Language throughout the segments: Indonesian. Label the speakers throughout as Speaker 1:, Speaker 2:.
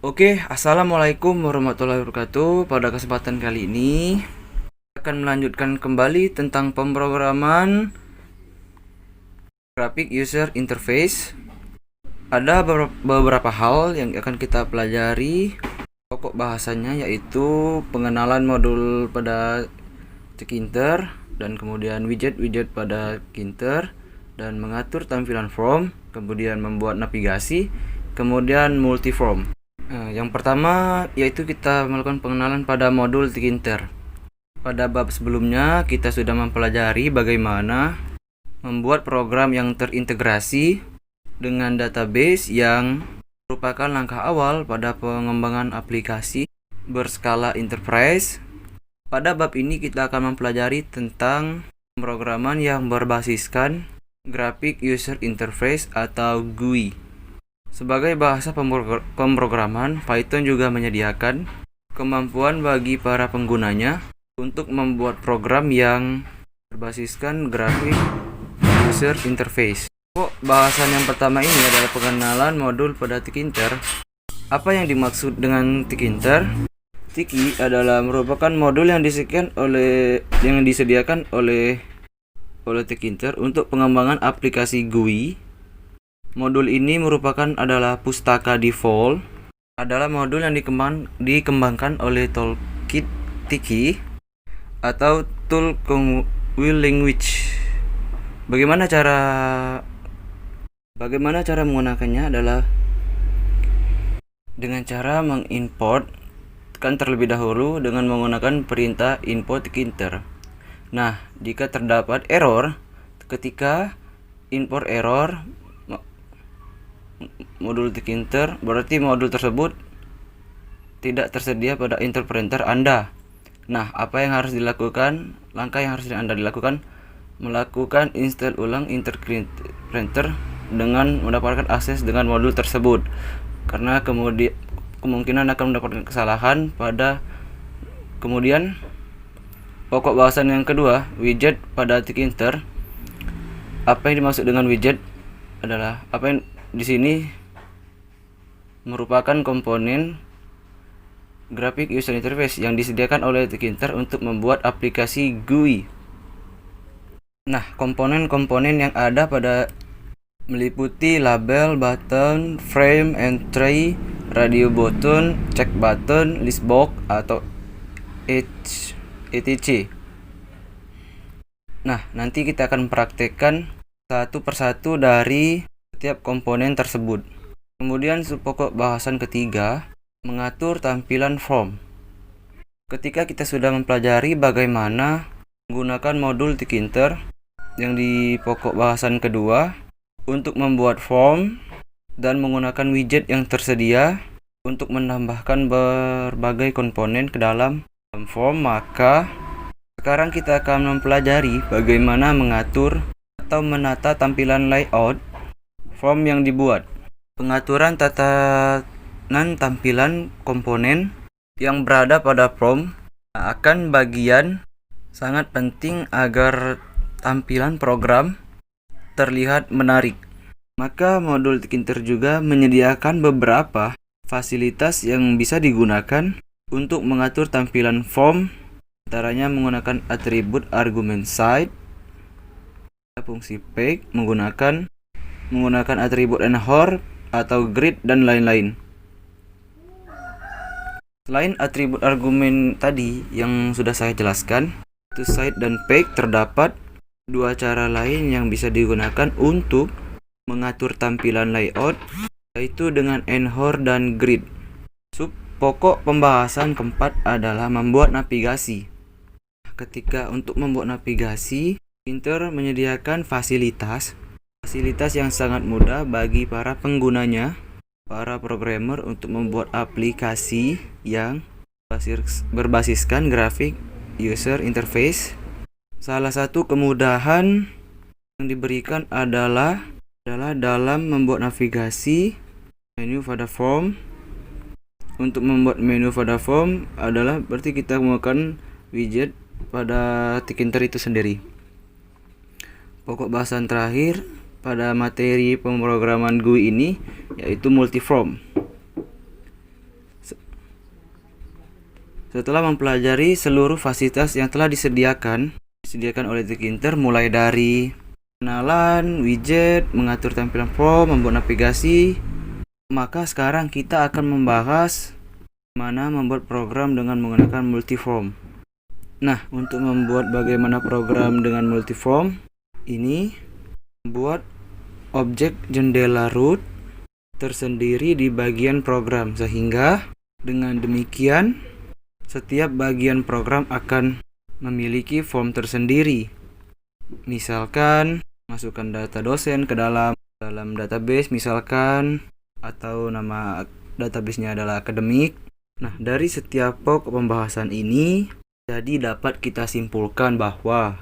Speaker 1: Oke, assalamualaikum warahmatullahi wabarakatuh. Pada kesempatan kali ini akan melanjutkan kembali tentang pemrograman graphic user interface. Ada beberapa hal yang akan kita pelajari. Pokok bahasanya yaitu pengenalan modul pada Tkinter dan kemudian widget-widget pada Tkinter dan mengatur tampilan form, kemudian membuat navigasi, kemudian multiform. Yang pertama yaitu kita melakukan pengenalan pada modul Tkinter. Pada bab sebelumnya kita sudah mempelajari bagaimana membuat program yang terintegrasi dengan database yang merupakan langkah awal pada pengembangan aplikasi berskala enterprise. Pada bab ini kita akan mempelajari tentang pemrograman yang berbasiskan Graphic User Interface atau GUI. Sebagai bahasa pemrograman, Python juga menyediakan kemampuan bagi para penggunanya untuk membuat program yang berbasiskan Graphic User Interface. Bahasan yang pertama ini adalah pengenalan modul pada Tkinter. Apa yang dimaksud dengan Tkinter? Tiki adalah merupakan modul yang disediakan oleh Tkinter untuk pengembangan aplikasi GUI. Modul ini merupakan adalah pustaka default, adalah modul yang dikembangkan oleh Toolkit Tiki atau Tool Will Language. Bagaimana cara menggunakannya adalah dengan cara mengimport terlebih dahulu dengan menggunakan perintah import Tkinter. Nah, jika terdapat error ketika import error modul Tkinter, berarti modul tersebut tidak tersedia pada interpreter Anda. Nah, apa yang harus dilakukan? Langkah yang harus Anda dilakukan, melakukan install ulang interpreter dengan mendapatkan akses dengan modul tersebut, karena kemungkinan akan mendapatkan kesalahan pada kemudian. Pokok bahasan yang kedua, widget pada Tkinter. Apa yang dimaksud dengan widget adalah apa yang di sini merupakan komponen Graphic User Interface yang disediakan oleh Tkinter untuk membuat aplikasi GUI. Nah, komponen-komponen yang ada pada meliputi label, button, frame, entry, radio button, check button, list box atau etc. Nah, nanti kita akan praktekkan satu persatu dari setiap komponen tersebut. Kemudian pokok bahasan ketiga, mengatur tampilan form. Ketika kita sudah mempelajari bagaimana menggunakan modul Tkinter yang di pokok bahasan kedua untuk membuat form dan menggunakan widget yang tersedia untuk menambahkan berbagai komponen ke dalam form, maka sekarang kita akan mempelajari bagaimana mengatur atau menata tampilan layout form yang dibuat. Pengaturan tatanan tampilan komponen yang berada pada form akan bagian sangat penting agar tampilan program terlihat menarik. Maka modul Tkinter juga menyediakan beberapa fasilitas yang bisa digunakan untuk mengatur tampilan form, antaranya menggunakan atribut argumen side, fungsi page, menggunakan atribut enhor atau grid dan lain-lain. Selain atribut argumen tadi yang sudah saya jelaskan, itu side dan page, terdapat dua cara lain yang bisa digunakan untuk mengatur tampilan layout, yaitu dengan enhor dan grid. Pokok pembahasan keempat adalah membuat navigasi. Ketika untuk membuat navigasi, Tkinter menyediakan fasilitas yang sangat mudah bagi para penggunanya, para programmer, untuk membuat aplikasi yang berbasiskan Graphic User Interface. Salah satu kemudahan yang diberikan adalah dalam membuat navigasi menu pada form. Untuk membuat menu pada form adalah berarti kita menggunakan widget pada Tkinter itu sendiri. pokok bahasan terakhir pada materi pemrograman GUI ini yaitu multiform. Setelah mempelajari seluruh fasilitas yang telah disediakan oleh Tkinter, mulai dari pengenalan, widget, mengatur tampilan form, membuat navigasi, maka sekarang kita akan membahas bagaimana membuat program dengan menggunakan multiform. Nah, untuk membuat bagaimana program dengan multiform ini, membuat objek jendela root tersendiri di bagian program, sehingga dengan demikian setiap bagian program akan memiliki form tersendiri. Misalkan masukkan data dosen ke dalam database misalkan, atau nama databasenya adalah akademik. Nah, dari setiap pokok pembahasan ini jadi dapat kita simpulkan bahwa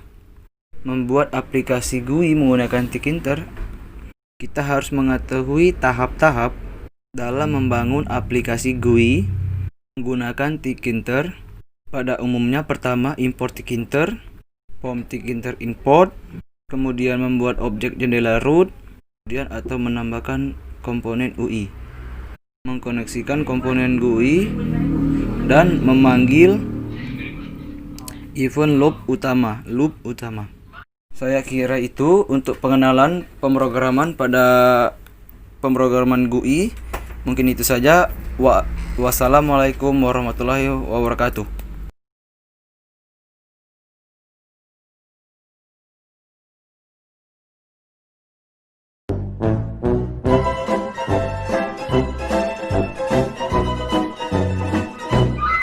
Speaker 1: membuat aplikasi GUI menggunakan Tkinter, kita harus mengetahui tahap-tahap dalam membangun aplikasi GUI menggunakan Tkinter. Pada umumnya pertama import Tkinter, form Tkinter import, kemudian membuat objek jendela root, kemudian atau menambahkan komponen UI, mengkoneksikan komponen GUI, dan memanggil event loop utama. Saya kira itu untuk pengenalan pemrograman pada pemrograman GUI. Mungkin itu saja. Wassalamualaikum warahmatullahi wabarakatuh.